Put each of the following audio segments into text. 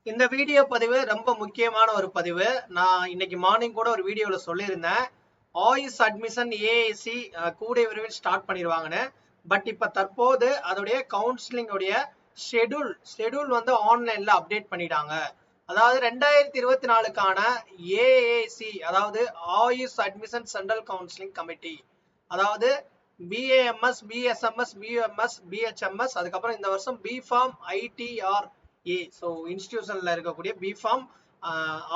இந்த வீடியோ பதிவு ரொம்ப முக்கியமான ஒரு பதிவு. நான் இன்னைக்கு மார்னிங் கூட ஒரு வீடியோல சொல்லியிருந்தேன். ஆயுஷ் அட்மிஷன் ஏஏசி கூடிய விரைவில் ஸ்டார்ட் பண்ணிடுவாங்கன்னு. பட் இப்ப தற்போது அதோடைய கவுன்சிலிங் உடைய ஷெட்யூல் வந்து ஆன்லைன்ல அப்டேட் பண்ணிட்டாங்க. அதாவது 2024க்கான ஏஏசி, அதாவது AYUSH admission central counselling committee, அதாவது பிஏஎம்எஸ், பிஎஸ்எம்எஸ், பியூஎம்எஸ், பிஹெச்எம்எஸ், அதுக்கப்புறம் இந்த வருஷம் பிஃபார்ம், ஐடிஆர் ஸோ இன்ஸ்டிடியூஷன்ல இருக்கக்கூடிய பிஃபார்ம்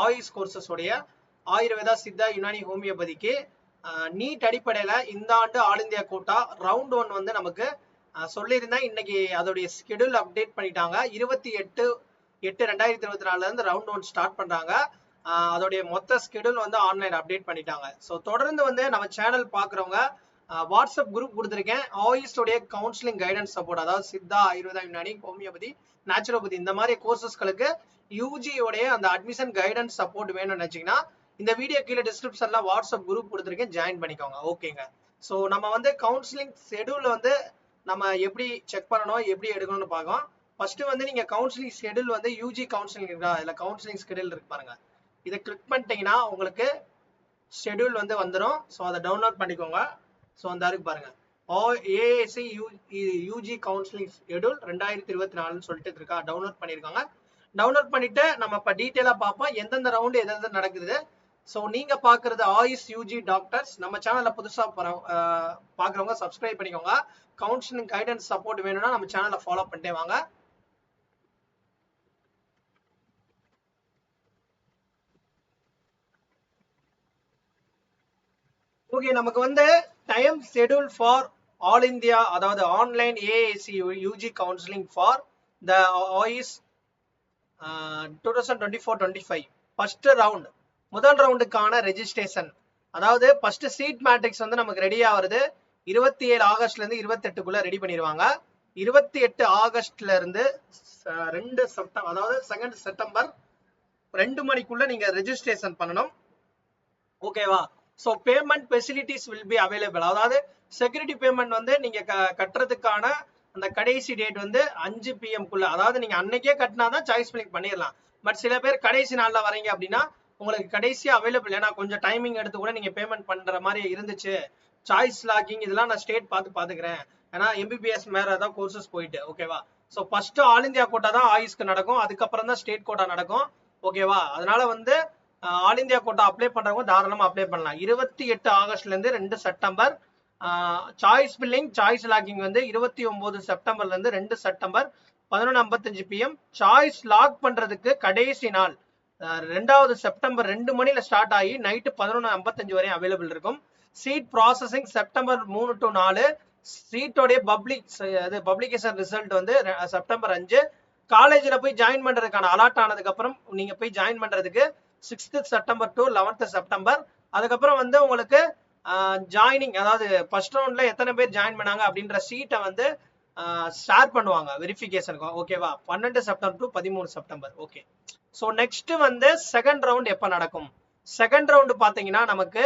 ஆயுஷ் கோர்சஸ் உடைய ஆயுர்வேதா, சித்தா, யுனானி, ஹோமியோபதிக்கு நீட் அடிப்படையில இந்த ஆண்டு ஆல் இந்தியா கோட்டா ரவுண்ட் 1 வந்து நமக்கு சொல்லியிருந்தேன். இன்னைக்கு அதோடைய ஸ்கெடியூல் அப்டேட் பண்ணிட்டாங்க. 28/8/2024 இருந்து ரவுண்ட் 1 ஸ்டார்ட் பண்றாங்க. அதோடைய மொத்த ஸ்கெடியூல் வந்து ஆன்லைன் அப்டேட் பண்ணிட்டாங்க. ஸோ தொடர்ந்து வந்து நம்ம சேனல் பாக்குறவங்க வாட்ஸ்அப் குரூப் கொடுத்துருக்கேன். ஆயுஷோடைய கவுன்சிலிங் கைடன்ஸ் சப்போர்ட், அதாவது சித்தா, ஆயுர்வேதா, யுனானி, ஹோமியோபதி, நேச்சுரோபதி, இந்த மாதிரி கோர்சஸ்களுக்கு யூஜியோடைய அந்த அட்மிஷன் கைடன்ஸ் சப்போர்ட் வேணும்னு நினைச்சீங்கன்னா இந்த வீடியோ கீழே டிஸ்கிரிப்ஷன்ல வாட்ஸ்அப் குரூப் கொடுத்துருக்கேன், ஜாயின் பண்ணிக்கோங்க. ஓகேங்க. ஸோ நம்ம வந்து கவுன்சிலிங் ஷெடியூல் வந்து நம்ம எப்படி செக் பண்ணணும், எப்படி எடுக்கணும்னு பார்க்கலாம். ஃபர்ஸ்ட் வந்து நீங்க கவுன்சிலிங் ஷெடியூல் வந்து யூஜி கவுன்சிலிங் இருக்கா, இதுல கவுன்சிலிங் ஷெடியூல் இருக்கு பாருங்க. இதை கிளிக் பண்ணிட்டீங்கன்னா உங்களுக்கு ஷெடியூல் வந்து வந்துடும். ஸோ அதை டவுன்லோட் பண்ணிக்கோங்க. ஸோ அந்த இருக்கு பாருங்க, ஏஏசி யூஜி கவுன்சிலிங் ஷெடியூல் 2024 சொல்லிட்டு இருக்கா, டவுன்லோட் பண்ணிருக்காங்க. டவுன்லோட் பண்ணிட்டு நம்ம இப்ப டீட்டெயிலா பார்ப்போம் எந்தெந்த ரவுண்டு எந்தெந்த நடக்குது. ஸோ நீங்க பாக்குறது ஆயுஷ் யூஜி டாக்டர்ஸ். நம்ம சேனல்ல புதுசா பாக்குறவங்க சப்ஸ்கிரைப் பண்ணிக்கோங்க. கவுன்சிலிங் கைடன்ஸ் சப்போர்ட் வேணும்னா நம்ம சேனலை ஃபாலோ பண்ணிட்டே வாங்க. ஓகே, நமக்கு வந்து time schedule for all India, அதாவது online AAC UG counselling for the AYUSH 2024-25 first round, முதல் ரவுண்டுக்கான ரெஜிஸ்ட்ரேஷன். அதாவது ஃபர்ஸ்ட் சீட் மேட்ரிக்ஸ் வந்து நமக்கு ரெடி ஆகுறது 27 ஆகஸ்ட்ல இருந்து 28க்குள்ள ரெடி பண்ணிடுவாங்க. 28 ஆகஸ்ட்ல இருந்து 2 செப்டம்பர், அதாவது 2 செப்டம்பர் 2 மணிக்குள்ள நீங்க ரெஜிஸ்ட்ரேஷன் பண்ணணும். ஓகேவா? So payment facilities will be available. அதாவது செக்யூரிட்டி பேமெண்ட் வந்து நீங்க கட்டுறதுக்கான அந்த கடைசி டேட் வந்து 5 PM குள்ள, அதாவது நீங்க அன்னைக்கே கட்டினாதான் சாய்ஸ் ஃபில்லிங் பண்ணிடலாம். பட் சில பேர் கடைசி நாள்ல வரீங்க அப்படின்னா உங்களுக்கு கடைசியா அவைலபிள், ஏன்னா கொஞ்சம் டைமிங் எடுத்து கூட நீங்க பேமெண்ட் பண்ற மாதிரி இருந்துச்சு, சாய்ஸ் லாக்கிங் இதெல்லாம் நான் ஸ்டேட் பாத்துக்கிறேன், ஏன்னா எம்பிபிஎஸ் வேற ஏதாவது கோர்சஸ் போயிட்டு. ஓகேவா? So first all India quota தான் ஆயுஷ்க்கு நடக்கும், அதுக்கப்புறம் தான் ஸ்டேட் கோட்டா நடக்கும். ஓகேவா? அதனால வந்து ஆல் இந்தியா கோட்டா அப்ளை பண்றவங்க தாராளமா அப்ளை பண்ணலாம். 28 ஆகஸ்ட்ல இருந்து 2 September. Choice filling, choice locking வந்து 29 செப்டம்பர்ல இருந்து 2 செப்டம்பர் 11:55 PM. சாய்ஸ் லாக் பண்றதுக்கு கடைசி நாள் 2வது செப்டம்பர் 2 மணில ஸ்டார்ட் ஆகி நைட்டு 11:55 வரை அவைலபிள் இருக்கும். Seat processing September 3 to 4. சீட்டோடைய பப்ளிகேஷன் ரிசல்ட் வந்து செப்டம்பர் 5. காலேஜ்ல போய் ஜாயின் பண்றதுக்கான அலாட் ஆனதுக்கு அப்புறம் நீங்க போய் ஜாயின் பண்றதுக்கு 6th September to 11th September. அதுக்கப்புறம் வந்து உங்களுக்கு ஜாயினிங், அதாவது ஃபர்ஸ்ட் ரவுண்ட்ல எத்தனை பேர் ஜாயின் பண்ணாங்க அப்படின்ற சீட்டை வந்து ஷேர் பண்ணுவாங்க வெரிஃபிகேஷனுக்கு. ஓகேவா? 12 September to 13 September. Okay. So next வந்து செகண்ட் ரவுண்ட் எப்ப நடக்கும்? செகண்ட் ரவுண்ட் பாத்தீங்கன்னா நமக்கு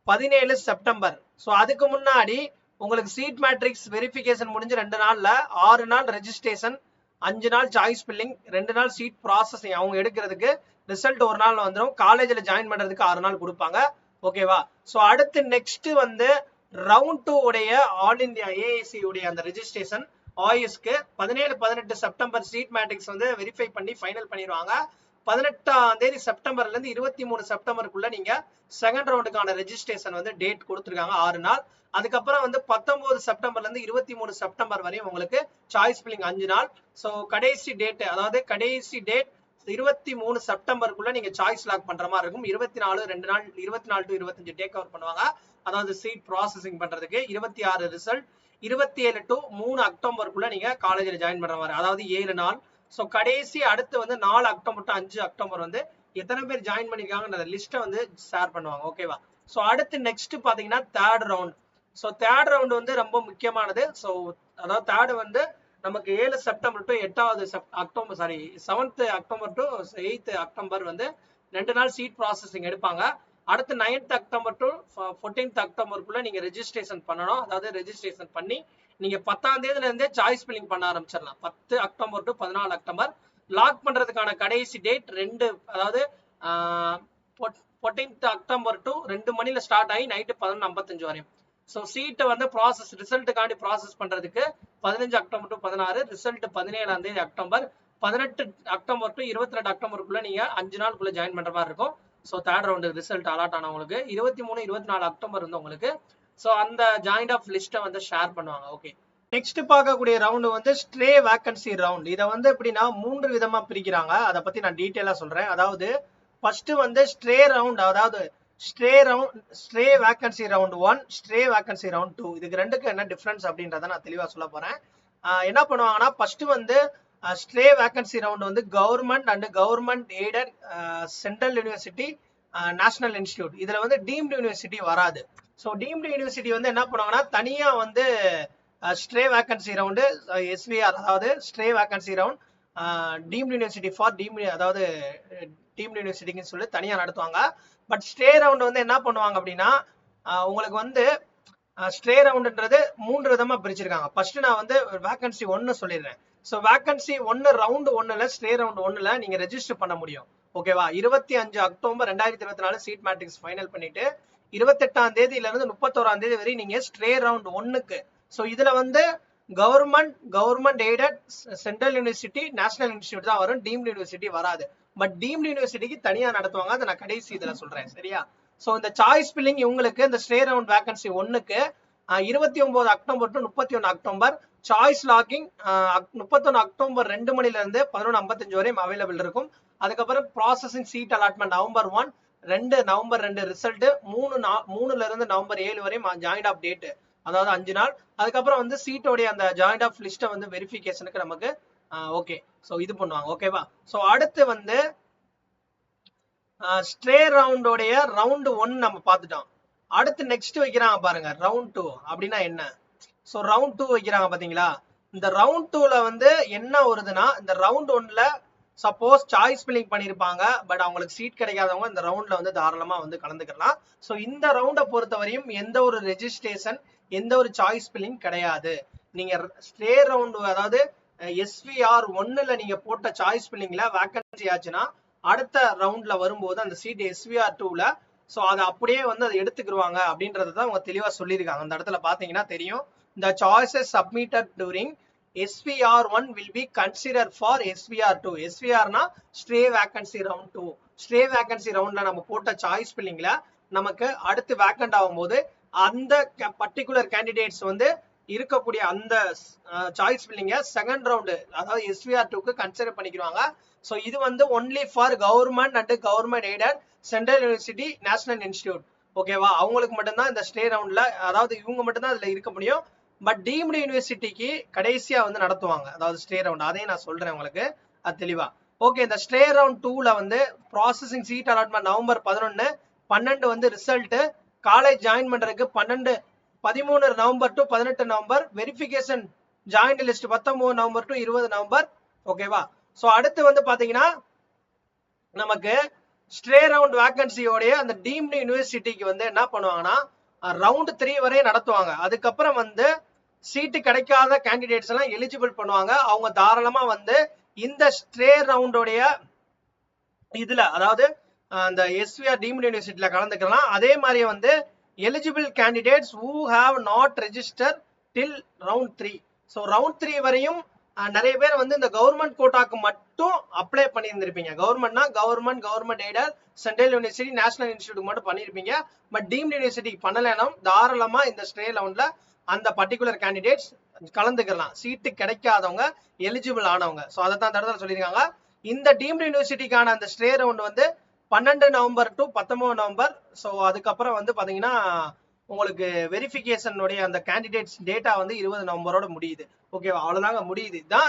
17 செப்டம்பர். ஸோ அதுக்கு முன்னாடி உங்களுக்கு சீட் மேட்ரிக்ஸ் வெரிஃபிகேஷன் முடிஞ்சு 2 நாள்ல 6 நாள் ரெஜிஸ்ட்ரேஷன், 5 நாள் சாய்ஸ் பில்லிங், 2 நாள் சீட் ப்ராசஸிங் அவங்க எடுக்கிறதுக்கு, ரிசல்ட் ஒரு நாள் வந்துடும். காலேஜ்ல ஜாயின் பண்றதுக்கு 6 நாள் கொடுப்பாங்க. ஓகேவா? ஸோ அடுத்து நெக்ஸ்ட் வந்து ரவுண்ட் 2 உடைய ஆல் இந்தியா ஏஏசி உடைய அந்த ரெஜிஸ்ட்ரேஷன் ஆயுஷ்க்கு 17-18 செப்டம்பர் சீட் மேட்ரிக்ஸ் வந்து வெரிஃபை பண்ணி ஃபைனல் பண்ணிடுவாங்க. 18ஆம் தேதி செப்டம்பர்ல இருந்து 23 செப்டம்பருக்குள்ள நீங்க செகண்ட் ரவுண்டுக்கான ரெஜிஸ்ட்ரேஷன் வந்து டேட் கொடுத்துருக்காங்க, 6 நாள். அதுக்கப்புறம் வந்து 19 செப்டம்பர்ல இருந்து 23 செப்டம்பர் வரையும் உங்களுக்கு சாய்ஸ் பில்லிங் 5 நாள். ஸோ கடைசி டேட், அதாவது கடைசி டேட் 23 செப்டம்பருக்குள்ள நீங்க சாய்ஸ் லாக் பண்ற மாதிரி இருக்கும். 24 2 நாள், 24 to 25 டேக் கவர் பண்ணுவாங்க, அதாவது சீட் ப்ராசஸிங் பண்றதுக்கு. 26 ரிசல்ட், 27 to 3 அக்டோபருக்குள்ள நீங்க காலேஜ்ல ஜாயின் பண்ற மாதிரி, அதாவது 7 நாள். ஸோ கடைசி அடுத்து வந்து 4 அக்டோபர் to 5 அக்டோபர் வந்து எத்தனை பேர் ஜாயின் பண்ணிருக்காங்கன்ற லிஸ்ட்டை வந்து ஷேர் பண்ணுவாங்க. ஓகேவா? ஸோ அடுத்து நெக்ஸ்ட் பாத்தீங்கன்னா third round. So third round வந்து ரொம்ப முக்கியமானது. ஸோ அதாவது தேர்ட் வந்து நமக்கு 7 செப்டம்பர் டு 8வது October, sorry 7th October to 8th October வந்து 2 நாள் சீட் ப்ராசஸிங் எடுப்பாங்க. அடுத்து 9th அக்டோபர் டு 14th அக்டோபருக்குள்ள நீங்க ரெஜிஸ்ட்ரேஷன் பண்ணணும். அதாவது ரெஜிஸ்ட்ரேஷன் பண்ணி நீங்க 10ஆம் தேதியில இருந்தே சாய்ஸ் பில்லிங் பண்ண ஆரம்பிச்சிடலாம். 10 அக்டோபர் டு 14 அக்டோபர். லாக் பண்றதுக்கான கடைசி டேட் 2, அதாவது 14th அக்டோபர் டு 2 மணில ஸ்டார்ட் ஆகி நைட்டு 11:55 வரையும். ஸோ சீட்டை வந்து ப்ராசஸ் ரிசல்ட்டுக்காண்டி ப்ராசஸ் பண்றதுக்கு 15 அக்டோபர் டு 16, ரிசல்ட் 17ஆம் தேதி அக்டோபர், 18 அக்டோபர் டு 22 அக்டோபருக்குள்ள நீங்க 5 நாளுக்குள்ள ஜாயின் பண்ற மாதிரி இருக்கும். So third round result allot ஆனவங்களுக்கு 23, 24 அக்டோபர் வந்து உங்களுக்கு ஸோ அந்த ஜாயிண்ட் ஆஃப் லிஸ்ட்டை வந்து ஷேர் பண்ணுவாங்க. ஓகே, நெக்ஸ்ட் பார்க்கக்கூடிய ரவுண்டு வந்து ஸ்ட்ரே வேகன்சி ரவுண்ட். இதை வந்து எப்படின்னா 3 விதமா பிரிக்கிறாங்க. அதை பத்தி நான் டீட்டெயிலா சொல்றேன். அதாவது ஃபர்ஸ்ட் வந்து ஸ்ட்ரே ரவுண்ட், அதாவது stray vacancy round 1, stray vacancy round 2. இதுக்கு ரெண்டுக்கு என்ன டிஃபரன்ஸ் அப்படின்றத நான் தெளிவா சொல்ல போறேன். என்ன பண்ணுவாங்கன்னா ஃபர்ஸ்ட் வந்து ஸ்ட்ரே வேகன்சி ரவுண்ட் வந்து government and government aided central university, national institute, இதுல வந்து டீம்டு யூனிவர்சிட்டி வராது. ஸோ டீம்டு யூனிவர்சிட்டி வந்து என்ன பண்ணுவாங்கன்னா தனியா வந்து ஸ்ட்ரே வேகன்சி ரவுண்டு எஸ்விஆர், அதாவது stray vacancy round deemed university for deemed, அதாவது டீம்டு யூனிவர்சிட்டின்னு சொல்லி தனியா நடத்துவாங்க. பட் ஸ்ட்ரே ரவுண்ட் வந்து என்ன பண்ணுவாங்க அப்படின்னா உங்களுக்கு வந்து ஸ்ட்ரே ரவுண்டுன்றது 3 விதமா பிரிச்சிருக்காங்க. ஃபர்ஸ்ட் நான் வந்து வேகன்சி 1 சொல்லிடுறேன். ஸோ வேகன்சி 1 ரவுண்ட் 1ல ஸ்ட்ரே ரவுண்ட் 1ல நீங்க ரெஜிஸ்டர் பண்ண முடியும். ஓகேவா? 25 அக்டோபர் 2024 சீட் மேட்ரிக்ஸ் ஃபைனல் பண்ணிட்டு 28ஆம் தேதியில இருந்து 31ஆம் தேதி வரை நீங்க ஸ்ட்ரே ரவுண்ட் 1க்கு. ஸோ இதுல வந்து government aided central university, national institute தான் வரும், டீம்டு யூனிவர்சிட்டி வராது. பட் டீம்டு யூனிவர்சிட்டிக்கு தனியா நடத்துவாங்க. அதை நான் கடைசி இதுல சொல்றேன். சரியா? ஸோ இந்த சாய்ஸ் ஃபில்லிங் இவங்களுக்கு இந்த ஸ்ட்ரே ரவுண்ட் வேகன்சி 1க்கு 29 October to 31 October, choice locking 31 October 2 மணில இருந்து 11:55 வரையும் அவைலபிள் இருக்கும். அதுக்கப்புறம் processing seat allotment November 1, November 2 result, 3ல இருந்து நவம்பர் 7 வரையும் ஜாயிண்ட் ஆஃப் டேட், அதாவது 5 நாள். அதுக்கப்புறம் வந்து சீட்டோடைய அந்த ஜாயிண்ட் ஆஃப் லிஸ்ட்டை வந்து வெரிஃபிகேஷனுக்கு நமக்கு ஓகே ஸோ இது பண்ணுவாங்க. ஓகேவா? ஸோ அடுத்து வந்து ஸ்ட்ரே ரவுண்டோடைய ரவுண்ட் 1 நம்ம பார்த்துட்டோம். அடுத்து நெக்ஸ்ட் வைக்கிறாங்க பாருங்க ரவுண்ட் 2 அப்படின்னா என்ன. ஸோ ரவுண்ட் 2 வைக்கிறாங்க பாத்தீங்களா? இந்த ரவுண்ட் 2ல வந்து என்ன வருதுன்னா, இந்த ரவுண்ட் 1ல சப்போஸ் சாய்ஸ் ஃபில்லிங் பண்ணிருப்பாங்க, பட் அவங்களுக்கு சீட் கிடைக்காதவங்க இந்த ரவுண்ட்ல வந்து தாராளமா வந்து கலந்துக்கலாம். ஸோ இந்த ரவுண்டை பொறுத்தவரையும் எந்த ஒரு ரெஜிஸ்ட்ரேஷன், எந்த ஒரு சாய்ஸ் ஃபில்லிங் கிடையாது. நீங்க ஸ்ட்ரே ரவுண்ட், அதாவது SVR 1ல நீங்க போட்ட சாய்ஸ் ஃபில்லிங்ல வேகன்சி ஆச்சுன்னா அடுத்த ரவுண்ட்ல வரும்போது அந்த சீட் SVR 2ல ஸோ அதை அப்படியே வந்து அதை எடுத்துக்கிடுவாங்க அப்படின்றத தான் அவங்க தெளிவா சொல்லியிருக்காங்க. அந்த இடத்துல பாத்தீங்கன்னா தெரியும், the choices submitted during SVR 1 will be considered for SVR 2. SVR னா stray vacancy round 2. stray vacancy roundல நம்ம போட்ட சாய்ஸ் ஃபில்லிங்ல நமக்கு அடுத்து வேக்கண்ட் ஆகும்போது அந்த பர்டிகுலர் கேண்டிடேட்ஸ் வந்து இருக்கக்கூடிய அந்த சாய்ஸ் ஃபில்லிங்க செகண்ட் ரவுண்டு, அதாவது SVR 2க்கு கன்சிடர் பண்ணிக்கிறாங்க. ஸோ இது வந்து only for government and government aided central university, national institute. ஓகேவா? அவங்களுக்கு மட்டும்தான் இந்த ஸ்டே ரவுண்ட்ல, அதாவது இவங்க மட்டும்தான் அதுல இருக்க முடியும். பட் டீம்டு யூனிவர்சிட்டிக்கு கடைசியா வந்து நடத்துவாங்க, அதாவது ஸ்டே ரவுண்ட். அதையும் நான் சொல்றேன் உங்களுக்கு அது தெளிவா. ஓகே, இந்த ஸ்டே ரவுண்ட் 2ல வந்து ப்ராசஸிங் சீட் அலாட்மெண்ட் நவம்பர் 11, 12 வந்து ரிசல்ட், காலேஜ் ஜாயின் பண்றதுக்கு 13 November to 18 November, verification joint list 19 November to 20 November. ஓகேவா? ஸோ அடுத்து வந்து பாத்தீங்கன்னா நமக்கு ஸ்ட்ரே ரவுண்ட் வேகன்சியோடைய அந்த டீம்டு யூனிவர்சிட்டிக்கு வந்து என்ன பண்ணுவாங்கன்னா ரவுண்ட் 3 வரை நடத்துவாங்க. அதுக்கப்புறம் வந்து சீட்டு கிடைக்காத கேண்டிடேட்ஸ் எல்லாம் எலிஜிபிள் பண்ணுவாங்க. அவங்க தாராளமா வந்து இந்த ஸ்ட்ரே ரவுண்டோடைய இதுல, அதாவது அந்த SVR டீம்டு யூனிவர்சிட்டியில கலந்துக்கலாம். அதே மாதிரி வந்து eligible candidates who have not registered till round 3. So round 3 வரையும் நிறைய பேர் வந்து இந்த கவர்மெண்ட் கோட்டாக்கு மட்டும் அப்ளை பண்ணியிருந்திருப்பீங்க. கவர்மெண்ட்னா government aided central university, national institute மட்டும் பண்ணிருப்பீங்க. பட் டீம்டு யூனிவர்சிட்டிக்கு பண்ணலைன்னா தாராளமா இந்த ஸ்ட்ரே ரவுண்ட்ல அந்த பர்டிகுலர் கேண்டிடேட்ஸ் கலந்துக்கலாம், சீட்டு கிடைக்காதவங்க, எலிஜிபிள் ஆனவங்க. ஸோ அதை தான் தடவை சொல்லியிருக்காங்க. இந்த டீம்டு யூனிவர்சிட்டிக்கான அந்த ஸ்ட்ரே ரவுண்ட் வந்து 12 நவம்பர் டு 19 நவம்பர். ஸோ அதுக்கப்புறம் வந்து பாத்தீங்கன்னா உங்களுக்கு வெரிஃபிகேஷனுடைய அந்த கேண்டிடேட்ஸ் டேட்டா வந்து 20 நவம்பரோட முடியுது. ஓகேவா? அவ்வளவுதாங்க, முடியுது. இதுதான்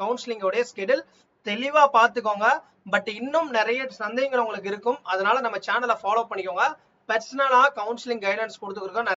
கவுன்சிலிங்கோடைய ஸ்கெடியூல். தெளிவா பாத்துக்கோங்க. பட் இன்னும் நிறைய சந்தேகங்கள் உங்களுக்கு இருக்கும். அதனால நம்ம சேனலை ஃபாலோ பண்ணிக்கோங்க. பர்சனலா கவுன்சிலிங் கைடன்ஸ் கொடுத்துருக்கோம்.